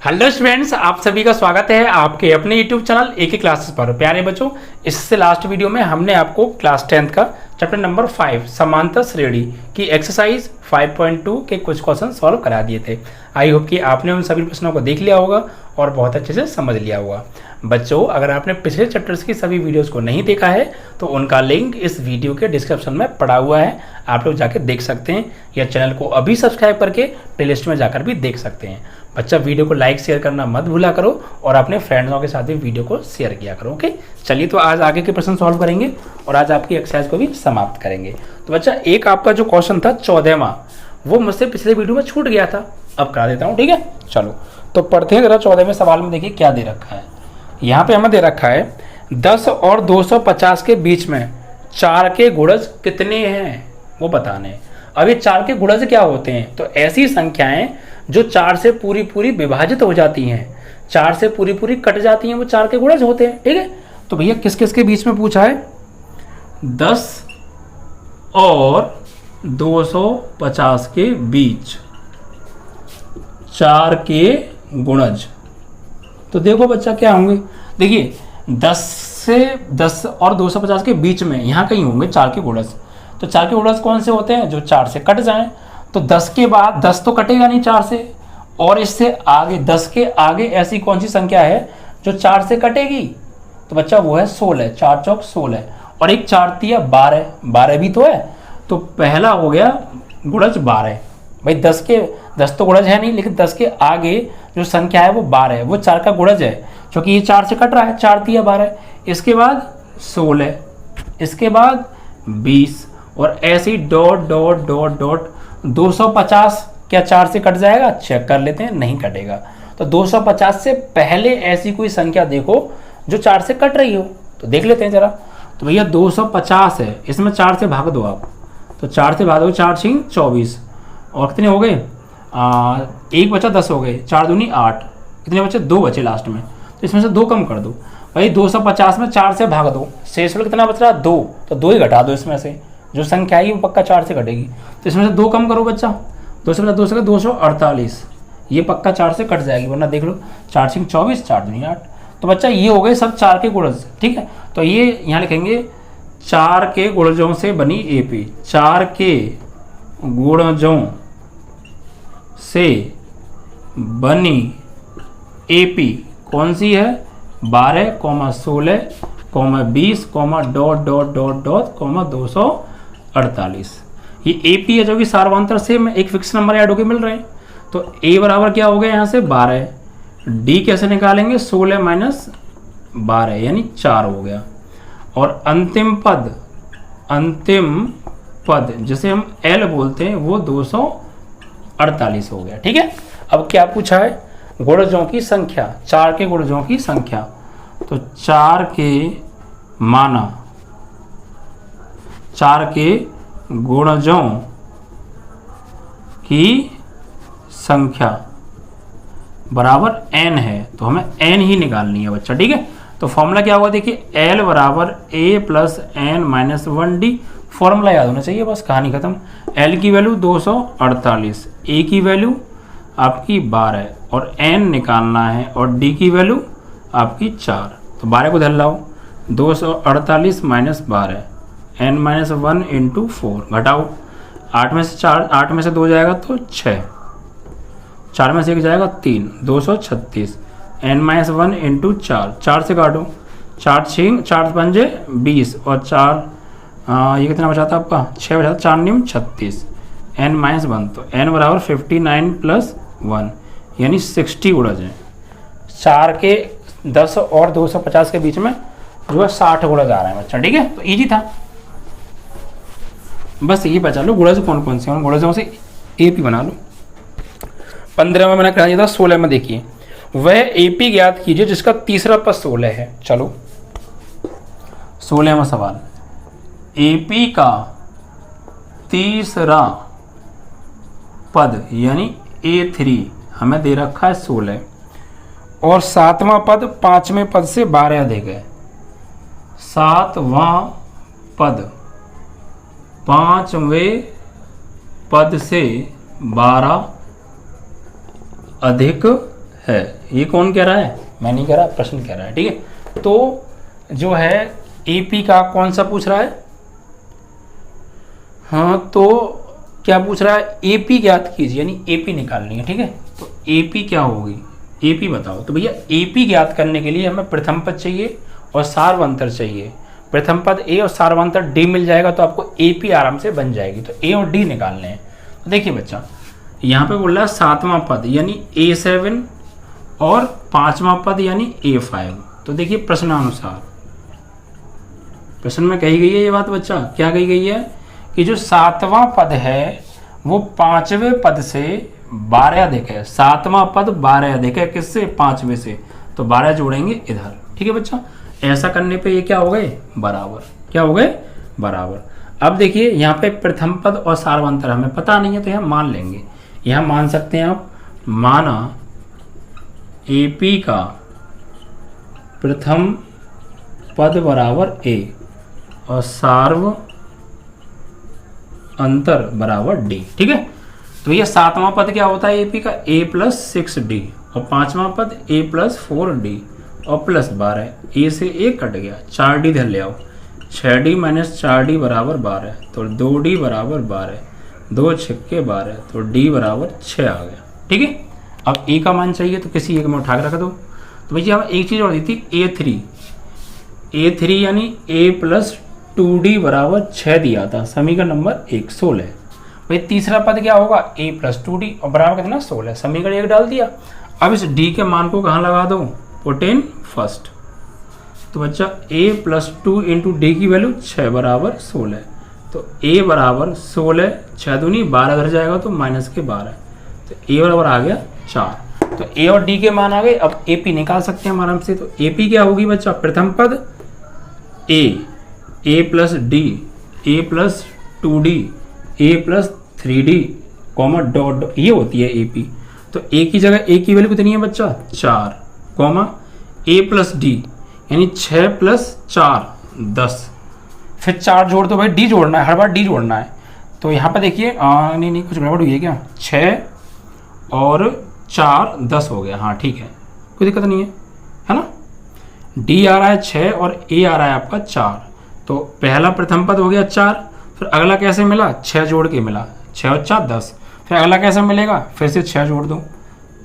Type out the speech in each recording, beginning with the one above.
Hello students, आप सभी का स्वागत है आपके अपने यूट्यूब चैनल एक ही क्लासेस पर। प्यारे बच्चों, इससे लास्ट वीडियो में हमने आपको क्लास 10th का चैप्टर नंबर 5 समांतर श्रेणी की एक्सरसाइज 5.2 के कुछ क्वेश्चन सॉल्व करा दिए थे। आई होप कि आपने उन सभी प्रश्नों को देख लिया होगा और बहुत अच्छे से समझ लिया होगा। बच्चों, अगर आपने पिछले चैप्टर्स की सभी वीडियोस को नहीं देखा है तो उनका लिंक इस वीडियो के डिस्क्रिप्शन में पड़ा हुआ है, आप लोग जाकर देख सकते हैं, या चैनल को अभी सब्सक्राइब करके प्लेलिस्ट में जाकर भी देख सकते हैं। बच्चा, वीडियो को लाइक शेयर करना मत भूला करो और अपने फ्रेंड्सों के साथ भी वीडियो को शेयर किया करो। ओके, चलिए तो आज आगे के प्रश्न सॉल्व करेंगे और आज आपकी एक्सरसाइज को भी समाप्त करेंगे। तो बच्चा, एक आपका जो क्वेश्चन था 14वां, वो मुझसे पिछले वीडियो में छूट गया था, अब करा देता हूँ। ठीक है, चलो तो पढ़ते हैं जरा। 14वें सवाल में देखिए क्या दे रखा है। यहाँ पे हमें दे रखा है 10 और 250 के बीच में 4 के गुणज कितने हैं वो बताने हैं। अब ये 4 के गुणज क्या होते हैं? तो ऐसी संख्याएं जो 4 से पूरी पूरी विभाजित हो जाती हैं, 4 से पूरी पूरी कट जाती हैं, वो 4 के गुणज होते हैं। ठीक है, तो भैया किस किस के बीच में पूछा है? 10 और 250 के बीच 4 के गुणज। तो देखो बच्चा क्या होंगे, देखिए 10 और 250 के बीच में यहाँ कहीं होंगे 4 के गुणज। तो 4 के गुणज कौन से होते हैं? जो 4 से कट जाएं। तो 10 के बाद 10 तो कटेगा नहीं 4 से, और इससे आगे 10 के आगे ऐसी कौन सी संख्या है जो 4 से कटेगी? तो बच्चा वो है 16, 4 चौक 16, और एक 4 तिया 12, 12 भी तो है। तो पहला हो गया गुणज 12। भाई 10 तो गुणज है नहीं, लेकिन 10 के आगे जो संख्या है वो 12 है, वो 4 का गुणज है, क्योंकि ये 4 से कट रहा है, 4 तिया 12। इसके बाद 16, इसके बाद 20, और ऐसे ही डॉट डॉट डॉट डॉट। 250 क्या 4 से कट जाएगा? चेक कर लेते हैं, नहीं कटेगा। तो 250 से पहले ऐसी कोई संख्या देखो जो 4 से कट रही हो, तो देख लेते हैं जरा। तो भैया 250 है, इसमें 4 से भाग दो आप, तो 4 से भाग दो, 4 6 24, और कितने हो गए? एक बचा 10 हो गए, 4 दूनी 8, कितने बचे? 2 बचे लास्ट में, तो इसमें से 2 कम कर दो। भाई 250 में 4 से भाग दो, शेष में कितना बच रहा? 2, तो 2 ही घटा दो, इसमें से जो संख्या आएगी वो पक्का 4 से कटेगी। तो इसमें से 2 कम करो बच्चा, 2 से 248, ये पक्का 4 से कट जाएगी, वरना देख लो 4 6 24, 4 दूनी 8। तो बच्चा ये हो गए सब 4 के गुणज। ठीक है, तो ये यहाँ लिखेंगे 4 के गुणजों से बनी एपी। 4 के गुणजों से बनी एपी कौन सी है? 12, 16, 20, डॉट डॉट डॉट डॉट, 248। ये एपी है जो कि सार्वंतर से एक फिक्स नंबर ऐड होके मिल रहे हैं। तो ए बराबर क्या हो गया यहाँ से? 12। डी कैसे निकालेंगे? 16 माइनस 12 यानी 4 हो गया। और अंतिम पद जिसे हम एल बोलते हैं वो 248 हो गया। ठीक है, अब क्या पूछा है? गुणजों की संख्या, 4 के गुणजों की संख्या। तो 4 के माना, 4 के गुणजों की संख्या बराबर n है, तो हमें n ही निकालनी है बच्चा। ठीक है, तो फॉर्मूला क्या होगा? देखिए l बराबर a plus n minus 1d। Formula याद होना चाहिए, बस कहानी खत्म। l की वैल्यू 248, a की वैल्यू आपकी 12, और n निकालना है, और d की वैल्यू आपकी 4। तो 12 को धर लाओ, 248 माइनस 12, n माइनस 1 इंटू 4, घटाओ 8 में से 4, 8 में से 2 जाएगा तो 6, 4 में से 1 जाएगा 3, 236, n माइनस 1 इंटू 4, 4 से काटो, 4 6 4 पंजे 20, और 4 ये कितना बचा था आपका? 6 बचा था, 4 9 36, n माइनस 1, तो n बराबर 59 प्लस 1 यानी 60 गुणज है। 4 के 10 और 250 के बीच में जो है 60 गुणज आ रहे हैं बच्चा। ठीक है, तो इजी था, बस यही बचा लो गुणज कौन कौन से, गुणजों से एपी बना लो। 15 में मैंने कहा था, 16 में देखिए, वह एपी ज्ञात कीजिए जिसका तीसरा पद 16 है। चलो 16वां सवाल, एपी का तीसरा पद यानी A3 हमें दे रखा है 16, और 7वां पद 5वें पद से 12 अधिक है। 7वां पद 5वें पद से 12 अधिक है। ये कौन कह रहा है? मैं नहीं कह रहा, प्रश्न कह रहा है। ठीक है, तो जो है AP का कौन सा पूछ रहा है? हाँ, तो क्या पूछ रहा है? AP ज्ञात कीजिए, यानी AP निकालनी है। ठीक है, तो AP क्या होगी? AP बताओ। तो भैया AP ज्ञात करने के लिए हमें प्रथम पद चाहिए और सार्वंतर चाहिए। प्रथम पद A और सार्वंतर D मिल जाएगा तो आपको AP आराम से बन जाएगी। तो A और D निकालने हैं। तो देखिए बच्चा, यहाँ पे बोल रहा है 7वां पद यानी A7 और 5वां पद यानी A5। तो देखिए प्रश्नानुसार, प्रश्न में कही गई है ये बात बच्चा, क्या कही गई है कि जो 7वां पद है वो 5वें पद से 12 अधिक है। 7वां पद 12 अधिक है किससे? 5वें से। तो 12 जोड़ेंगे इधर। ठीक है बच्चा, ऐसा करने पे ये क्या हो गए? बराबर। क्या हो गए? बराबर। अब देखिए यहाँ पे प्रथम पद और सार्वंतर हमें पता नहीं है तो यहाँ मान लेंगे। यहाँ मान सकते हैं आप, माना AP का प्रथम पद बराबर A और सार्व अंतर बराबर D। ठीक है, तो ये 7वां पद क्या होता है AP का? A + 6D और 5वां पद A + 4D और प्लस 12। A से 1 कट गया, 4D इधर ले आओ, 6D - 4D बराबर 12। तो 2D बराबर 12, 2 छक्के 12, तो D बराबर 6 आ गया। ठीक है, अब A का मान चाहिए तो किसी एक में उठा के रख दो। तो भैया हमें एक चीज़ और दी थी A3 यानी A + 2D बराबर 6 दिया था। समीकरण नंबर 1 16। भाई तीसरा पद क्या होगा? A + 2D और बराबर कितना? 16। समीकरण 1 डाल दिया। अब इस D के मान को कहाँ लगा दो? Put in first. तो बच्चा A + 2 × D की वैल्यू 6 बराबर 16। तो A बराबर 16, 6 दूनी 12 धर जाएगा तो -12। तो A बराबर आ गया 4। तो A और D के मान आ गए। अब AP निकाल सकते हैं हम आराम से। तो AP क्या होगी बच्चा? प्रथम पद A + D, A + 2D, A + 3D, comma dot, ये होती है AP। तो A की जगह A की वैल्यू कितनी है बच्चा? 4, कॉमा A + D यानी 6 + 4 10। फिर 4 जोड़ दो भाई, D जोड़ना है, हर बार D जोड़ना है। तो यहाँ पर देखिए नहीं कुछ गड़बड़ हुई है क्या? 6 और 4 10 हो गया। हाँ ठीक है, कोई दिक्कत नहीं है ना। D आ रहा है 6 और A आ रहा है आपका 4। तो पहला प्रथम पद हो गया 4, फिर अगला कैसे मिला? 6 जोड़ के मिला, 6 और 4 10। फिर अगला कैसे मिलेगा? फिर से 6 जोड़ दो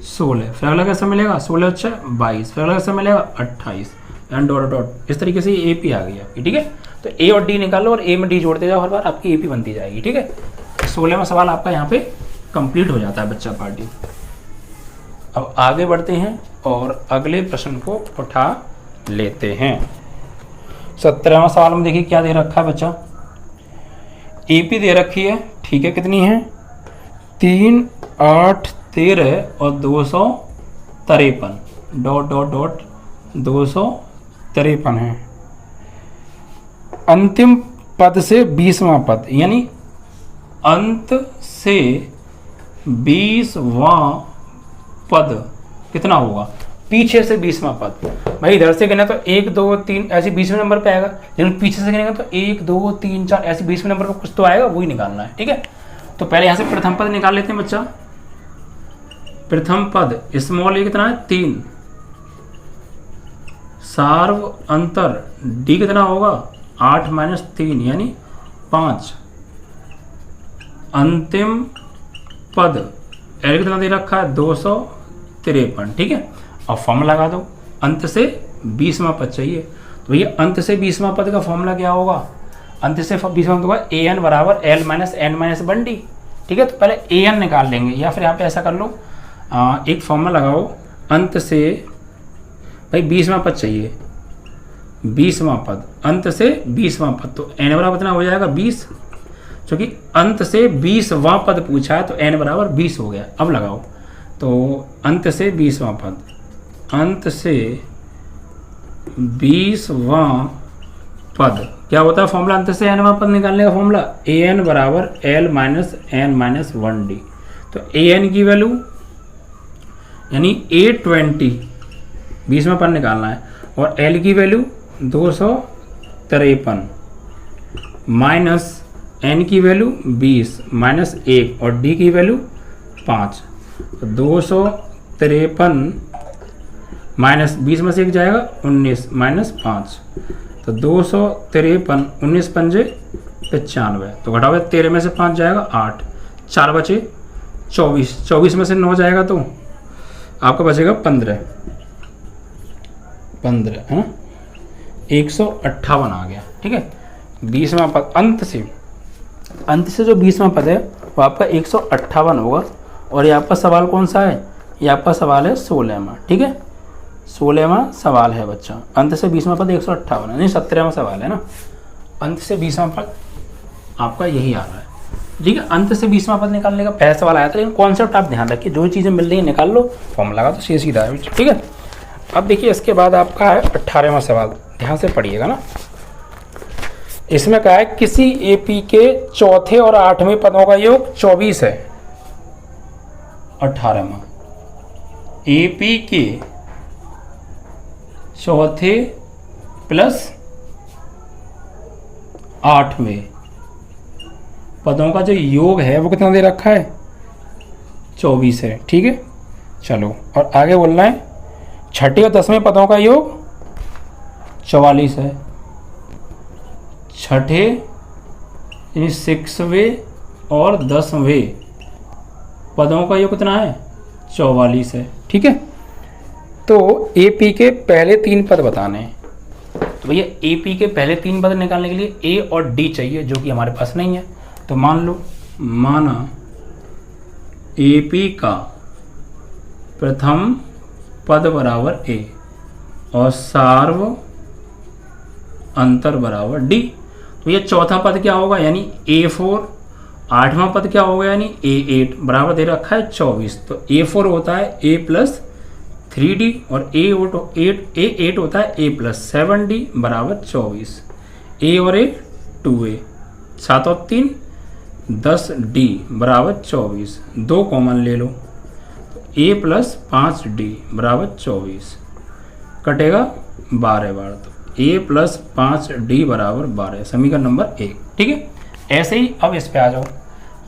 16। फिर अगला कैसे मिलेगा? 16 और 6 22। फिर अगला कैसे मिलेगा? 28 एंड डॉट डॉट। इस तरीके से AP आ गई आपकी। ठीक है, तो A और D निकालो और A में D जोड़ते जाओ, हर बार आपकी AP बनती जाएगी। ठीक है, 16वां सवाल आपका यहाँ पे कंप्लीट हो जाता है बच्चा पार्टी। अब आगे बढ़ते हैं और अगले प्रश्न को उठा लेते हैं। 17वां सवाल में देखिए क्या दे रखा है बच्चा? AP दे रखी है। ठीक है, कितनी है? 3 8 13 और 253 डॉट डॉट डॉट 253 है। अंतिम पद से 20वां पद यानी अंत से 20वां पद कितना होगा? पीछे से 20वां पद। भाई इधर से गिना तो 1 2 3 ऐसे 20वें नंबर पे आएगा, लेकिन पीछे से गिनेगा तो 1 2 3 4 ऐसे 20वें नंबर पर कुछ तो आएगा, वही निकालना है। ठीक है, तो पहले यहाँ से प्रथम पद निकाल लेते हैं बच्चा। प्रथम पद स्मॉल a कितना है? 3। सार्व अंतर D कितना होगा? 8 - 3 यानी 5। अंतिम पद L कितना दे रखा है? 253। ठीक है, अब फॉर्मूला लगा दो। अंत से 20वां पद चाहिए, तो भैया अंत से 20वां पद का फॉर्मूला क्या होगा? अंत से 20वां पद होगा AN बराबर L - N - 1D। ठीक है, तो पहले AN निकाल लेंगे, या फिर यहाँ पे ऐसा कर लो, एक फॉर्मूला लगाओ। अंत से भाई 20वां पद चाहिए, 20वां पद, अंत से 20वां पद, तो N बराबर कितना हो जाएगा? 20, क्योंकि अंत से 20वां पद पूछा है तो N बराबर 20 हो गया। अब लगाओ, तो अंत से 20वां पद, अंत से 20वां पद क्या होता है फॉर्मूला? अंत से N वां पद निकालने का फॉर्मूला AN बराबर L - N - 1D। तो AN की वैल्यू यानी 820 20वां पद निकालना है, और L की वैल्यू 253 माइनस N की वैल्यू 20 -1 और D की वैल्यू 5। 200 53 माइनस 20 में से 1 जाएगा 19 माइनस 5, तो 253, 19 पंजे 95, तो घटाओगे 13 में से 5 जाएगा 8, 4 बचे 24, 24 में से 9 जाएगा तो आपका बचेगा 15 है ना, 158 आ गया। ठीक है, 20वां पद अंत से जो 20वां पद है वो आपका 158 होगा। और ये आपका सवाल कौन सा है, ये आपका सवाल है 16वां। ठीक है, 16वां सवाल है बच्चा। अंत से 20वां पद 158 है, नहीं 17वां सवाल है ना। अंत से 20वां पद आपका यही आ रहा है। ठीक है, अंत से 20वां पद निकालने का पहला सवाल आया था, लेकिन कॉन्सेप्ट आप ध्यान रखिए, जो चीज़ें मिल रही है निकाल लो, फॉर्मूला का तो सीधा है। ठीक है, अब देखिए इसके बाद आपका है 18वां सवाल, ध्यान से पढ़िएगा ना। इसमें क्या है, किसी एपी के चौथे और 8वें पदों का योग 24 है। 18वां, एपी के चौथे प्लस 8वें पदों का जो योग है वो कितना दे रखा है, 24 है। ठीक है, चलो और आगे बोलना है छठे और 10वें पदों का योग 44 है। छठे यानी 6वें और 10वें पदों का योग कितना है, 44 है। ठीक है, तो एपी के पहले 3 पद बताने हैं। तो भैया एपी के पहले 3 पद निकालने के लिए ए और डी चाहिए, जो कि हमारे पास नहीं है। तो माना एपी का प्रथम पद बराबर ए और सार्व अंतर बराबर डी। तो ये चौथा पद क्या होगा, यानी A4, 8वां पद क्या होगा, यानी A8 बराबर दे रखा है 24। तो A4 होता है A प्लस 3D और A8 होता है A प्लस 7D बराबर 24। A और A 2A, 7 और 3 10D बराबर 24, 2 कॉमन ले लो, A प्लस 5D बराबर 24, कटेगा 12 बार, तो A प्लस 5D बराबर 12, समीकरण नंबर 1। ठीक है, ऐसे ही अब इस पे आ जाओ।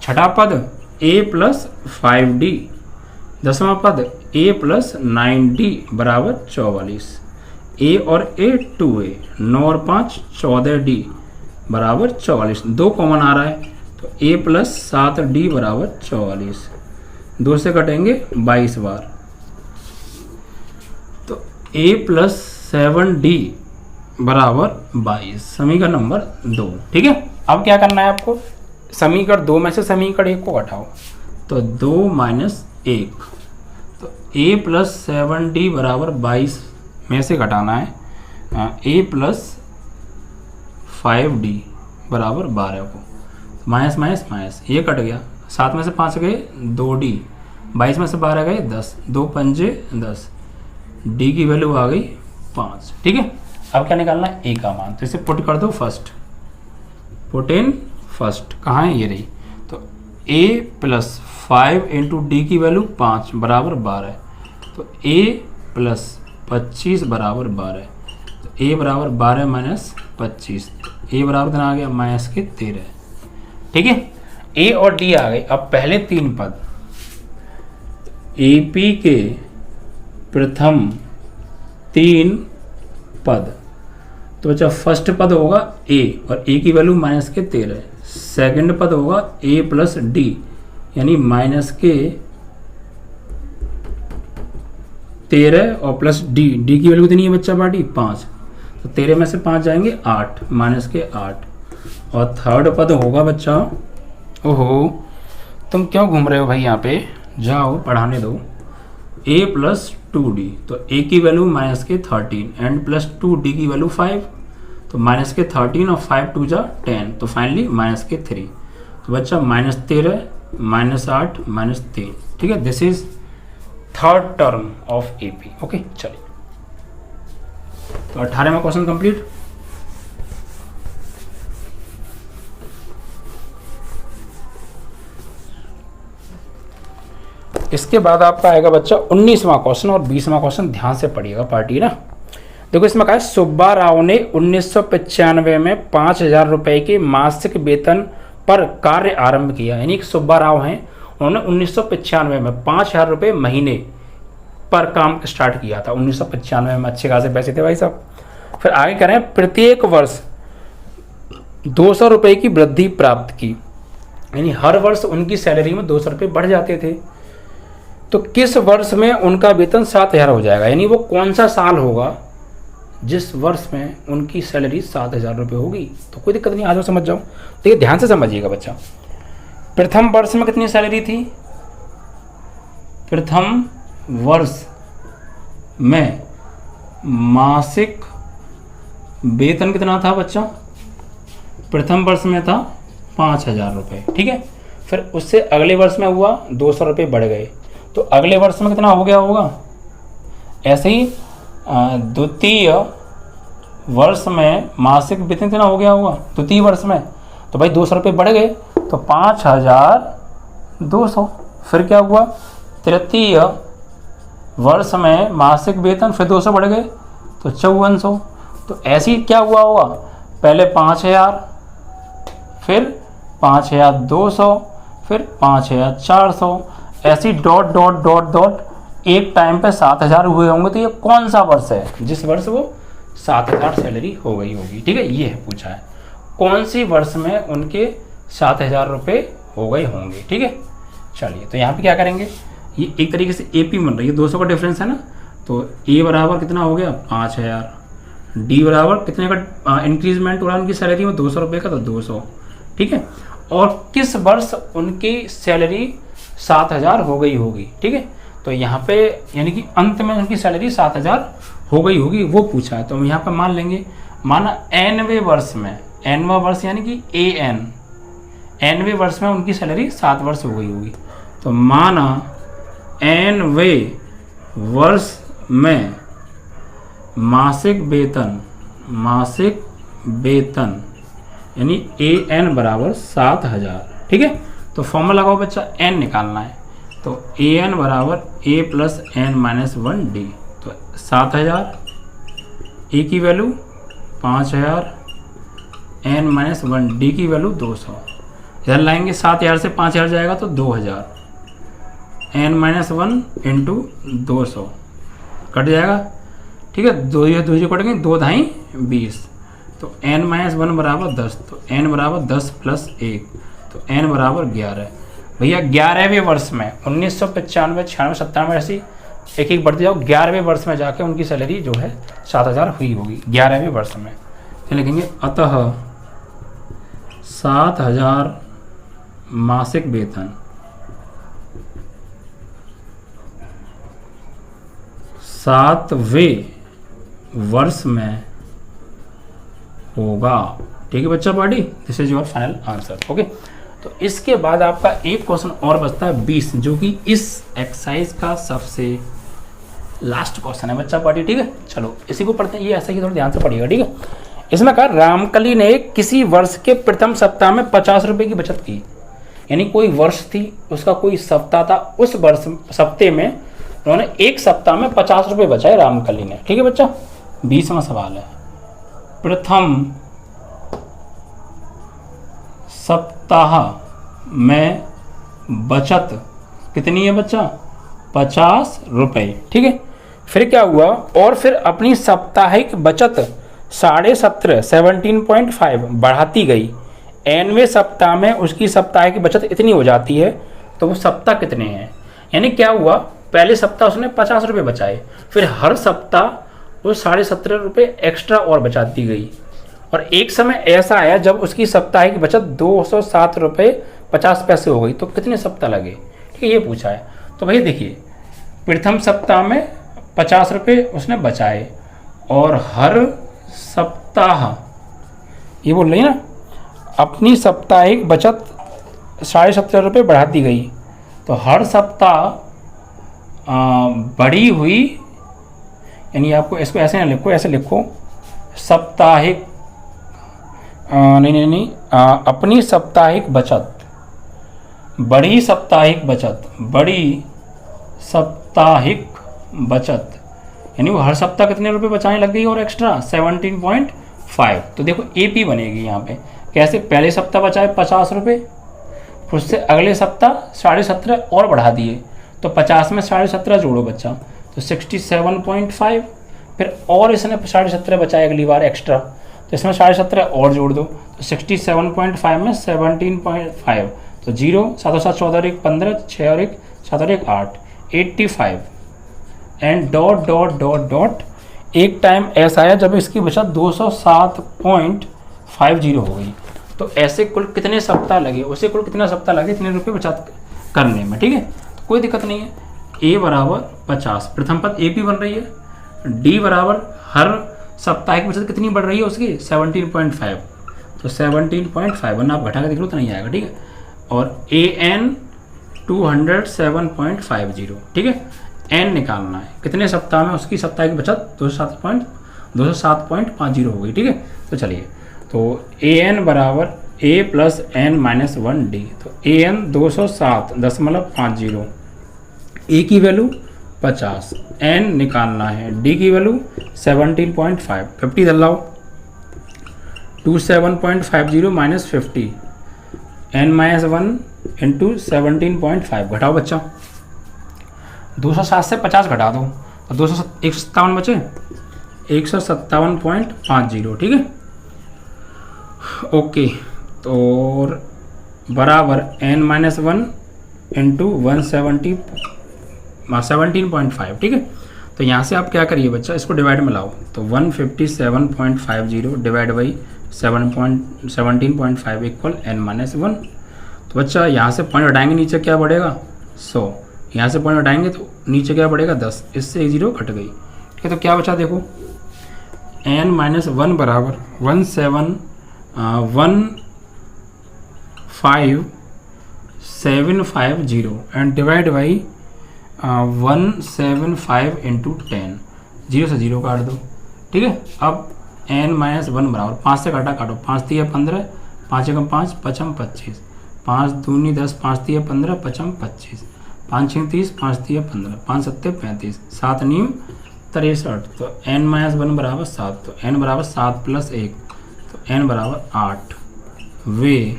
छठा पद A प्लस 5D, 10वां पद A प्लस 9D बराबर 44, A और A 2A, 9 और 5 14D बराबर 44, 2 कॉमन आ रहा है, तो A प्लस 7D बराबर 44, 2 से कटेंगे 22 बार, तो A प्लस 7D बराबर 22, समीकरण नंबर 2। ठीक है, अब क्या करना है आपको, समीकरण 2 में से समीकरण 1 को घटाओ, तो 2 माइनस 1, तो A प्लस 7D बराबर 22 में से घटाना है A प्लस 5D बराबर 12 को, माइनस माइनस माइनस ये कट गया, 7 में से 5 गए 2D, 22 में से 12 गए 10, 2 पंजे 10, D की वैल्यू आ गई 5। ठीक है, अब क्या निकालना है, A का मान, तो इसे पुट कर दो फर्स्ट, पुट इन फर्स्ट, कहाँ है ये रही, तो A प्लस 5 इंटू डी की वैल्यू 5 बराबर 12, तो A प्लस 25 बराबर 12, तो A बराबर 12 माइनस 25, A बराबर कितना आ गया, माइनस के 13। ठीक है, A और D आ गए। अब पहले 3 पद, AP के प्रथम 3 पद, तो बच्चा फर्स्ट पद होगा A और A की वैल्यू माइनस के 13, सेकंड पद होगा A प्लस D यानी माइनस के 13 और प्लस D की वैल्यू कितनी है बच्चा पार्टी 5, तो 13 में से 5 जाएंगे 8, माइनस के 8, और थर्ड पद होगा बच्चा, ओहो तुम क्यों घूम रहे हो भाई, यहाँ पे जाओ पढ़ाने दो, A प्लस 2D, तो A की वैल्यू माइनस के 13 एंड प्लस 2D की वैल्यू 5, तो माइनस के 13 और 5 2 जा 10, तो फाइनली माइनस के 3, तो बच्चा माइनस 13 माइनस 8 माइनस 3। ठीक है, this is third term of AP। Okay चलिए, तो 18वां क्वेश्चन कंप्लीट। इसके बाद आपका आएगा बच्चा 19वां क्वेश्चन और 20वां क्वेश्चन, ध्यान से पढ़िएगा पार्टी ना। देखो इसमें कहा है सुब्बा राव ने 1995 में 5,000 रुपए के मासिक वेतन पर कार्य आरंभ किया। यानी कि सुब्बा राव हैं, उन्होंने 1995 में 5,000 रुपये महीने पर काम स्टार्ट किया था 1995 में। अच्छे खासे पैसे थे भाई साहब। फिर आगे कह रहे हैं प्रत्येक वर्ष 200 रुपये की वृद्धि प्राप्त की, यानी हर वर्ष उनकी सैलरी में 200 रुपये बढ़ जाते थे। तो किस वर्ष में उनका वेतन 7,000 हो जाएगा, यानी वो कौन सा साल होगा जिस वर्ष में उनकी सैलरी 7,000 रुपये होगी। तो कोई दिक्कत नहीं, आ जाओ समझ जाओ। देखिए ध्यान से समझिएगा बच्चा। प्रथम वर्ष में कितनी सैलरी थी, प्रथम वर्ष में मासिक वेतन कितना था बच्चा, प्रथम वर्ष में था 5,000 रुपये, ठीक है। फिर उससे अगले वर्ष में हुआ 200 रुपये बढ़ गए, तो अगले वर्ष में कितना हो गया होगा। ऐसे ही द्वितीय वर्ष में मासिक वेतन कितना हो गया होगा द्वितीय वर्ष में, तो भाई 200 रुपये बढ़ गए तो 5,200। फिर क्या हुआ, तृतीय वर्ष में मासिक वेतन फिर 200 बढ़ गए तो 5,400। तो ऐसे ही क्या हुआ होगा, पहले 5,000, फिर 5,200, फिर 5,400, ऐसी डॉट डॉट डॉट डॉट एक टाइम पे 7,000 हुए होंगे। तो ये कौन सा वर्ष है जिस वर्ष वो 7,000 सैलरी हो गई होगी, ठीक है। ये है पूछा है कौन सी वर्ष में उनके 7,000 रुपये हो गए होंगे, ठीक है। चलिए तो यहाँ पे क्या करेंगे, ये एक तरीके से एपी बन रही है, 200 का डिफरेंस है ना। तो ए बराबर कितना हो गया 5,000, डी बराबर कितने का इंक्रीजमेंट हो रहा है उनकी सैलरी में 200 रुपये का, तो 200, ठीक है। और किस वर्ष उनकी सैलरी 7,000 हो गई होगी, ठीक है। तो यहाँ पे यानी कि अंत में उनकी सैलरी 7,000 हो गई होगी वो पूछा है। तो हम यहाँ पे मान लेंगे, माना एनवें वर्ष में, एनवा वर्ष यानी कि एनवें वर्ष में उनकी सैलरी 7 वर्ष हो गई होगी। तो माना एनवें वर्ष में मासिक वेतन यानी AN बराबर 7,000, ठीक है। तो फॉर्मूला लगाओ बच्चा, n निकालना है। तो AN बराबर A प्लस N-1D। तो 7,000, A की वैल्यू 5,000, N-1D की वैल्यू 200। इधर लाएंगे 7,000 से 5,000 जाएगा तो 2,000, N-1 इंटू 200 कट जाएगा, ठीक है। दो कटेंगे, 2 धाई 20, तो N-1 बराबर 10। तो N बराबर 10 प्लस 1, तो N बराबर 11। भैया 11वें वर्ष में 1995, 96, 97 ऐसी एक एक बढ़ते जाओ, 11वें वर्ष में जाके उनकी सैलरी जो है 7,000 हुई होगी 11वें वर्ष में। तो लिखेंगे अतः 7,000 मासिक वेतन 7वें वर्ष में होगा, ठीक है बच्चा party. This is your final answer, okay. तो इसके बाद आपका एक क्वेश्चन और बचता है 20, जो कि इस एक्सरसाइज का सबसे लास्ट क्वेश्चन है बच्चा पार्टी, ठीक है। चलो इसी को पढ़ते हैं, ये ऐसा ही थोड़ा ध्यान से पढ़िएगा, ठीक है। इसमें कहा रामकली ने किसी वर्ष के प्रथम सप्ताह में 50 रुपये की बचत की, यानी कोई वर्ष थी, उसका कोई सप्ताह था, उस वर्ष सप्ताह में उन्होंने एक सप्ताह में 50 रुपये बचाए रामकली ने, ठीक है बच्चा। 20वां सवाल है, प्रथम सप्ताह में बचत कितनी है बच्चा, 50 रुपये, ठीक है। फिर क्या हुआ, और फिर अपनी साप्ताहिक बचत 17.5 बढ़ाती गई। एनवें सप्ताह में उसकी साप्ताहिक बचत इतनी हो जाती है, तो वो सप्ताह कितने हैं, यानी क्या हुआ, पहले सप्ताह उसने 50 रुपये बचाए, फिर हर सप्ताह वो 17.5 रुपये एक्स्ट्रा और बचाती गई। और एक समय ऐसा आया जब उसकी साप्ताहिक बचत 207 रुपये 50 पैसे हो गई, तो कितने सप्ताह लगे, ठीक है, ये पूछा है। तो भैया देखिए, प्रथम सप्ताह में 50 रुपये उसने बचाए, और हर सप्ताह ये बोल रही ना, अपनी साप्ताहिक बचत 17.5 रुपये बढ़ाती गई, तो हर सप्ताह बढ़ी हुई, यानी आपको इसको ऐसे ना लिखो, ऐसे लिखो साप्ताहिक, नहीं, अपनी साप्ताहिक बचत, बड़ी साप्ताहिक बचत, यानी वो हर सप्ताह कितने रुपए बचाने लग गई और एक्स्ट्रा 17.5। तो देखो एपी बनेगी यहाँ पे, कैसे, पहले सप्ताह बचाए 50 रुपये, उससे अगले सप्ताह 17.5 और बढ़ा दिए, तो 50 में 17.5 जोड़ो बच्चा, तो 67.5, फिर और इसने 17.5 बचाया अगली बार एक्स्ट्रा, तो इसमें 17.5 और जोड़ दो, तो 67.5 में 17.5, तो 0, 7 7 14 और 1 15, 6 और 1 7 और 1 8, 85 and dot dot dot dot. एक टाइम ऐसा आया जब इसकी बचत 207.50 हो गई। तो ऐसे कुल कितने सप्ताह लगे, उसे कुल कितना सप्ताह लगे इतने रुपये बचत करने में, ठीक है। तो कोई दिक्कत नहीं है। ए बराबर 50, प्रथम पद ए पी बन रही है। डी बराबर हर सप्ताह की बचत कितनी बढ़ रही है उसकी 17.5, तो 17.5 वरना आप घटा के देख लो तो नहीं आएगा, ठीक है। और ए एन 207.50, ठीक है। एन निकालना है कितने सप्ताह में, उसकी सप्ताह की बचत 207.50 हो गई, ठीक है। तो चलिए, तो ए एन बराबर ए प्लस एन माइनस 1 डी, तो ए एन 207.50, ए की वैल्यू 50, एन निकालना है, डी की वैल्यू 17.5, 50 डलाओ, 27.50 माइनस 50, एन माइनस 1 इंटू 17.5, घटाओ बच्चा, 207 से 50 घटा दो, और 157 बचे, 157.50, ठीक है। ओके, तो बराबर एन माइनस 1 इंटू 17.5, ठीक है। तो यहाँ से आप क्या करिए बच्चा, इसको डिवाइड में लाओ, तो 157.50 divide by 17.5 equal N minus 1। तो बच्चा यहाँ से पॉइंट हटाएंगे, नीचे क्या बढ़ेगा 100, यहाँ से पॉइंट हटाएंगे तो नीचे क्या बढ़ेगा 10, इससे एक 0 घट गई, ठीक है। तो क्या बचा देखो, एन माइनस 1 बराबर 15750 एंड डिवाइड बाई 175 इंटू 10, 0 से 0 काट दो, ठीक है। अब एन माइनस 1 बराबर 5 से काटो, 5 3 15, 5 एकम 5, 5 25, 5 दूनी 10, 5 3 15, 5 25, 5 6 30, 5 3 15, 5 7 35, 7 9 63, तो एन माइनस 1 बराबर 7, तो एन बराबर 7 प्लस 1, तो एन बराबर 8 वे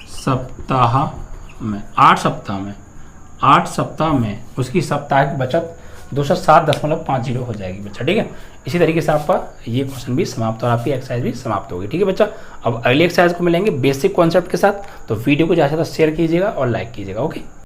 सप्ताह में, 8 सप्ताह में उसकी सप्ताह की बचत 207.50 हो जाएगी बच्चा, ठीक है। इसी तरीके से आपका ये क्वेश्चन भी समाप्त और आपकी एक्सरसाइज भी समाप्त होगी, ठीक है बच्चा। अब अगली एक्सरसाइज को मिलेंगे बेसिक कॉन्सेप्ट के साथ, तो वीडियो को ज़्यादा से ज़्यादा शेयर कीजिएगा और लाइक कीजिएगा, ओके।